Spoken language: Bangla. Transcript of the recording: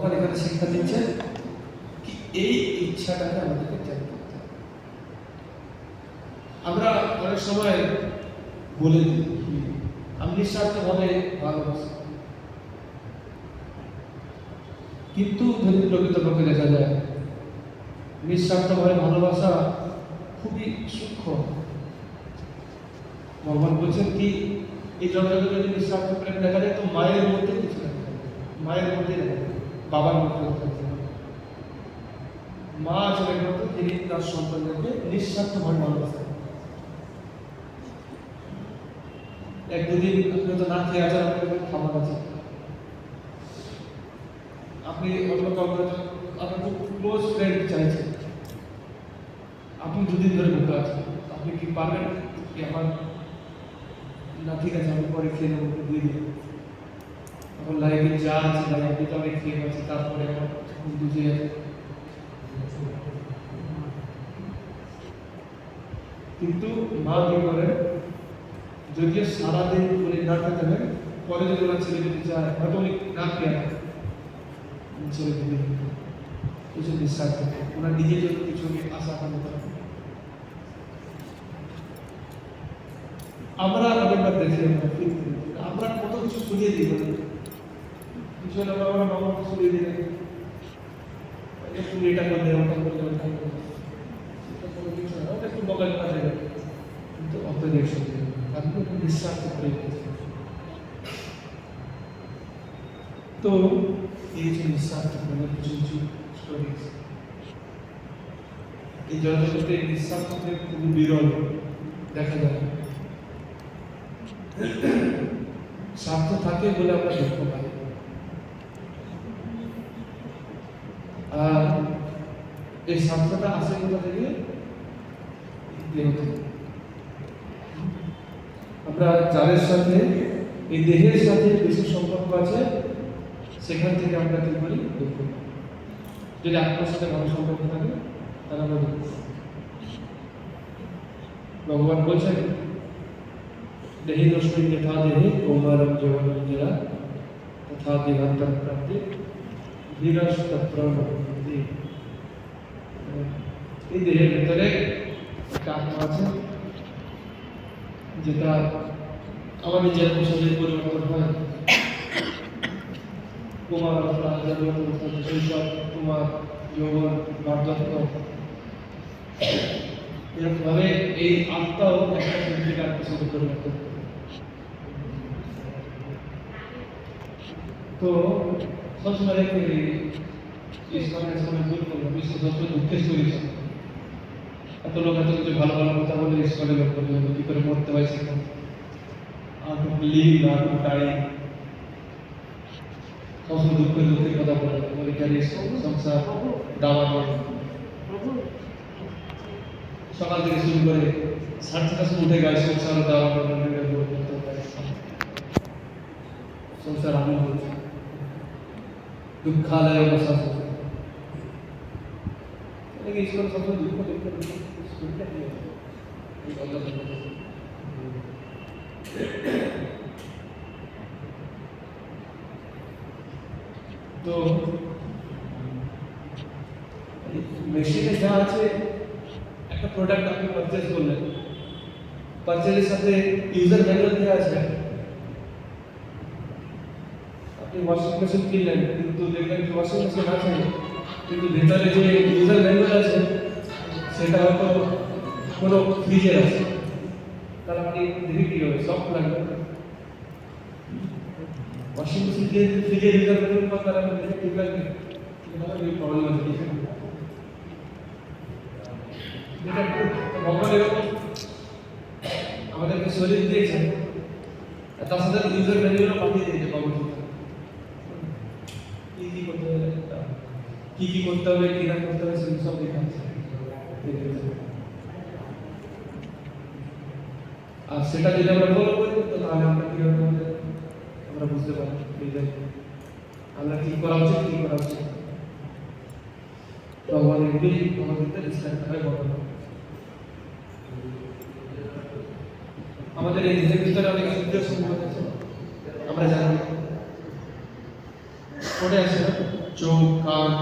ভগবান এখানে শিক্ষা দিচ্ছে কি এই ইচ্ছাটাকে আমাদেরকে ত্যাগ করতে হবে। আমরা অনেক সময় বলে দিই আমি নিঃস্বার্থভাবে ভালোবাসি, কিন্তু যদি প্রকৃতপক্ষে দেখা যায় নিঃস্বার্থভাবে ভালোবাসা খুবই সূক্ষ্ম। ভগবান বলছেন কি এই জগতে যদি নিঃস্বার্থ প্রেম দেখা যায় তো মায়ের মধ্যে কিছু দেখা যায়, মায়ের মধ্যে দেখা যায়, বাবার মধ্যে দেখা যায়। মা আছেন একমাত্র যিনি তার সন্তানদেরকে নিঃস্বার্থভাবে ভালোবাসেন। এক দুদিন আপনি তো না খেয়ে আছেন, আপনার খাবার আছে, আপনি অন্য কাউকে আপনার খুব ক্লোজ ফ্রেন্ড চাইছেন, আপনি দুদিন ধরে ভুকে আছেন, আপনি কি পারবেন কি আমার না ঠিক আছে আমি পরে খেয়ে নেবো 2 দিন, এখন লাইফে যা আছে লাইফে তো আমি খেয়ে পাচ্ছি, তারপরে আমার বুঝে যাচ্ছে। কিন্তু মা কি করেন, যদিও সারাদিন উনি না খেতে হয়, পরে যদি ওনার ছেলে যদি যায় হয়তো উনি না খেয়ে ছেলে দিবে কিছু বিশ্বাস থাকে, ওনার নিজের জন্য কিছু আশা করতে পারে। আমরা অনেকবার দেখি আমরা কত কিছু শুনিয়ে দিই, কিছু আমরা বাবা শুনিয়ে দিই একটু এটা করলে ওটা করলে ওটা করলে সেটা কোনো কিছু না, ওটা একটু বকাল কাজে যাবে, কিন্তু অত দেখছি আপনি একটু বিশ্বাস করে তো এই যে নিঃশ্বাস মানে কিছু কিছু স্টোরি এই জগতে নিঃশ্বাস খুবই বিরল দেখা যায়। স্বার্থ থাকে বলে আমরা দুঃখ পাই, আর এই স্বার্থটা আসে কোথা থেকে? দেহ থেকে। আমরা যাদের সাথে এই দেহের সাথে বেশি সম্পর্ক আছে সেখান থেকে আমরা কি করি? দুঃখ পাই। যদি আত্মার সাথে ভালো সম্পর্ক থাকে তাহলে আমরা দুঃখ পাই। ভগবান বলছেন দেহি দোষী যথা দেহে কৌমারম যৌবনম জরা তথা দেহান্তর প্রাপ্তি ধীরস তত্র নবতি। এই দেহের ভিতরে একটা আত্মা আছে যেটা আমাদের যেরকম শরীর পরিবর্তন হয়, কুমার অবস্থা, শৈশব, কুমার, যৌবন, বার্ধক্য, এরকমভাবে এই আত্মাও একটা শরীর থেকে আত্মার সাথে পরিবর্তন। তো সবসময় ইসলামের সামনে ভুল করবো, বিশ্ব সবসময় দুঃখের স্টোরি সব। এত লোক এত কিছু ভালো ভালো কথা বলে ইসলামের লোক বলে কি করে মরতে হয় সেখানে লিভ আর টাই সবসময় দুঃখের কথা বলে পরীক্ষার সংসার দাওয়া করে সকাল থেকে শুরু করে 7:30 সময় উঠে গেছে সংসার দাওয়া করে সংসার আনন্দ দুঃখালয় অবস্থা ঈশ্বর সবসময় দুঃখ তো মেশিনে যা আছে একটা প্রোডাক্ট আপনি পারচেজ করলেন, পারচেজের সাথে ইউজার ম্যানুয়াল দেওয়া আছে। আপনি ওয়াশিং মেশিন কিনলেন কিন্তু দেখলেন যে ওয়াশিং মেশিন আছে কিন্তু ভেতরে যে ইউজার ম্যানুয়াল আছে সেটা হয়তো কোনো ফ্রিজের আছে, তাহলে আপনি দেখে কি হবে? শক লাগবে। ওয়াশিং মেশিন দিয়ে ফ্রিজের ইউজার ম্যানুয়াল পান তাহলে আপনি দেখে ঠিক লাগবে, প্রবলেম আছে। ভগবান এরকম আমাদেরকে শরীর দিয়েছেন, তার সাথে ইউজার ম্যানুয়ালও পাঠিয়ে দিয়েছে ভগবদ্গীতা, কি কি করতে হবে কি না করতে হবে সেগুলো সব লেখা আছে। আর সেটা যদি আমরা ফলো করি তাহলে আমরা কি হবে আমরা বুঝতে পারি আমরা কি করা উচিত কি করা উচিত। ভগবান এগুলি আমাদেরকে বিস্তারিতভাবে বর্ণনা করেন। আমাদের এই দেহের ভিতরে অনেক ইন্দ্রিয় সমূহ আছে, আমরা জানি ওটা আছে না চোখ কান